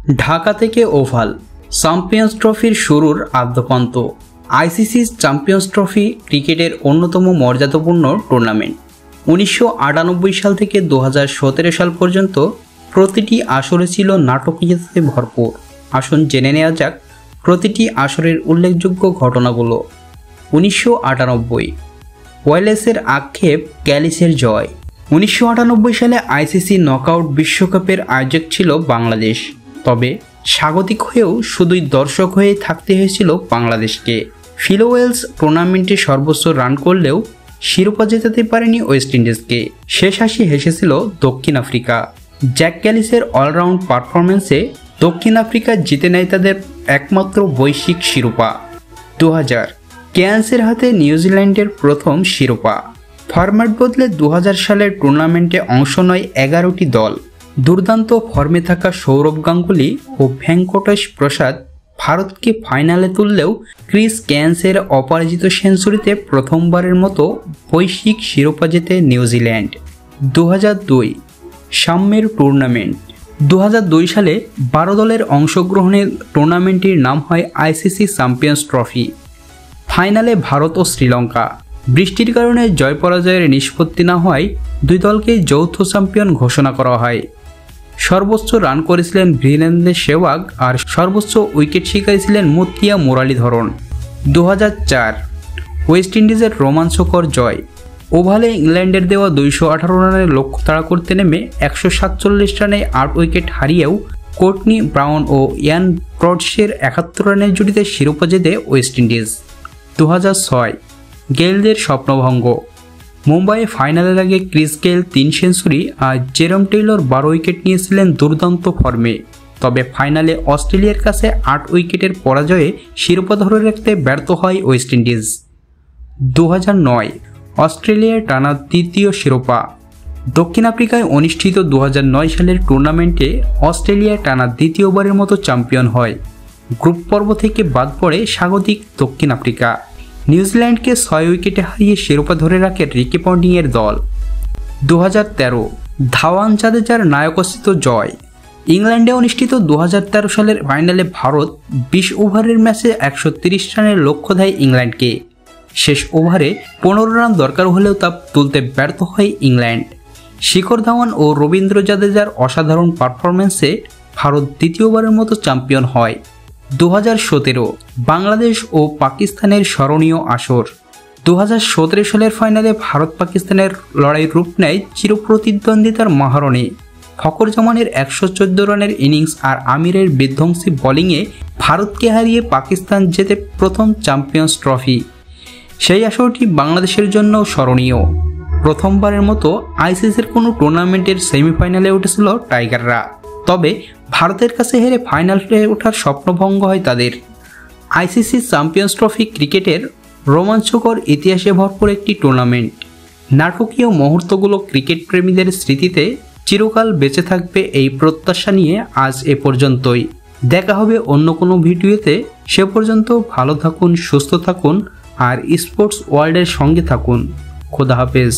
ঢাকা থেকে oval champions ট্রফির শুরুর আদ্যপান্ত। আইসিসি চ্যাম্পিয়ন্স ট্রফি ক্রিকেটের অন্যতম মর্যাদাপূর্ণ টুর্নামেন্ট। 1998 সাল থেকে 2017 সাল পর্যন্ত প্রতিটি আসরে ছিল নাটকীয়তায় ভরপুর। আসুন জেনে নেওয়া যাক প্রতিটি আসরের উল্লেখযোগ্য ঘটনাগুলো। 1998 ওয়েলেসের আক্ষেপ, ক্যালিসের জয়। 1998 সালে আইসিসি নকআউট বিশ্বকাপের আয়োজক ছিল বাংলাদেশ, তবে স্বাগতিক হয়েও শুধুই দর্শক হয়ে থাকতে হয়েছিল বাংলাদেশকে। ফিল ওয়েলস টুর্নামেন্টে সর্বোচ্চ রান করলেও শিরোপা জেতাতে পারেনি ওয়েস্ট ইন্ডিজকে। শেষ হাসি হেসেছিল দক্ষিণ আফ্রিকা। জ্যাক ক্যালিসের অলরাউন্ড পারফরম্যান্সে দক্ষিণ আফ্রিকা জিতে নেয় তাদের একমাত্র বৈশ্বিক শিরোপা। 2000 কেয়ান্সের হাতে নিউজিল্যান্ডের প্রথম শিরোপা। ফরম্যাট বদলে 2000 সালের টুর্নামেন্টে অংশ নেয় 11টি দল। দুর্দান্ত ফর্মে থাকা সৌরভ গাঙ্গুলি ও ভেঙ্কটেশ প্রসাদ ভারতকে ফাইনালে তুললেও ক্রিস কেয়ান্সের অপরাজিত সেঞ্চুরিতে প্রথমবারের মতো বৈশ্বিক শিরোপা জেতে নিউজিল্যান্ড। 2002 সাম্যের টুর্নামেন্ট। 2002 সালে 12 দলের অংশগ্রহণের টুর্নামেন্টটির নাম হয় আইসিসি চ্যাম্পিয়ন্স ট্রফি। ফাইনালে ভারত ও শ্রীলঙ্কা। বৃষ্টির কারণে জয় পরাজয়ের নিষ্পত্তি না হওয়ায় দুই দলকে যৌথ চ্যাম্পিয়ন ঘোষণা করা হয়। সর্বোচ্চ রান করেছিলেন বীরেন্দ্র সেহবাগ আর সর্বোচ্চ উইকেট শিকারী ছিলেন মুতিয়া মুরালীধরন। 2004 ওয়েস্ট ইন্ডিজের রোমাঞ্চকর জয়। ওভালে ইংল্যান্ডের দেওয়া 218 রানের লক্ষ্য তাড়া করতে নেমে 147 রানে 8 উইকেট হারিয়েও কোর্টনি ব্রাউন ও ইয়ান ব্রডশের 71 রানের জুটিতে শিরোপা জেতে ওয়েস্ট ইন্ডিজ। 2006 গেইলদের স্বপ্নভঙ্গ। মুম্বাইয়ে ফাইনালের আগে ক্রিস গেইল 3 সেঞ্চুরি আর জেরম টেইলর 12 উইকেট নিয়েছিলেন দুর্দান্ত ফর্মে, তবে ফাইনালে অস্ট্রেলিয়ার কাছে 8 উইকেটের পরাজয়ে শিরোপা ধরে রাখতে ব্যর্থ হয় ওয়েস্ট ইন্ডিজ। 2009 অস্ট্রেলিয়ার টানা তৃতীয় শিরোপা। দক্ষিণ আফ্রিকায় অনুষ্ঠিত 2009 সালের টুর্নামেন্টে অস্ট্রেলিয়া টানা দ্বিতীয়বারের মতো চ্যাম্পিয়ন হয়। গ্রুপ পর্ব থেকে বাদ পড়ে স্বাগতিক দক্ষিণ আফ্রিকা। নিউজিল্যান্ডকে 6 উইকেটে হারিয়ে শিরোপা ধরে রাখে রিকি পন্টিংয়ের দল। 2013 ধাওয়ান জাদেজার নায়কোচিত জয়। ইংল্যান্ডে অনুষ্ঠিত 2013 সালের ফাইনালে ভারত 20 ওভারের ম্যাচে 130 রানের লক্ষ্য দেয় ইংল্যান্ডকে। শেষ ওভারে 15 রান দরকার হলেও তা তুলতে ব্যর্থ হয় ইংল্যান্ড। শিখর ধাওয়ান ও রবীন্দ্র জাদেজার অসাধারণ পারফরম্যান্সে ভারত দ্বিতীয়বারের মতো চ্যাম্পিয়ন হয়। 2017 বাংলাদেশ ও পাকিস্তানের স্মরণীয় আসর। 2017 সালের ফাইনালে ভারত পাকিস্তানের লড়াই রূপ নেয় চিরপ্রতিদ্বন্দ্বিতার মহারণে। ফখর জামানের 114 রানের ইনিংস আর আমিরের বিধ্বংসী বোলিংয়ে ভারতকে হারিয়ে পাকিস্তান জেতে প্রথম চ্যাম্পিয়ন্স ট্রফি। সেই আসরটি বাংলাদেশের জন্য স্মরণীয়। প্রথমবারের মতো আইসিসির কোনো টুর্নামেন্টের সেমিফাইনালে উঠেছিল টাইগাররা, তবে ভারতের কাছে হেরে ফাইনালে ওঠার স্বপ্নভঙ্গ হয় তাদের। আইসিসি চ্যাম্পিয়ন্স ট্রফি ক্রিকেটের রোমাঞ্চকর ইতিহাসে ভরপুর একটি টুর্নামেন্ট। নাটকীয় মুহূর্তগুলো ক্রিকেট প্রেমীদের স্মৃতিতে চিরকাল বেঁচে থাকবে এই প্রত্যাশা নিয়ে আজ এ পর্যন্তই। দেখা হবে অন্য কোনো ভিডিওতে। সে পর্যন্ত ভালো থাকুন, সুস্থ থাকুন আর স্পোর্টস ওয়ার্ল্ডের সঙ্গে থাকুন। খোদা হাফেজ।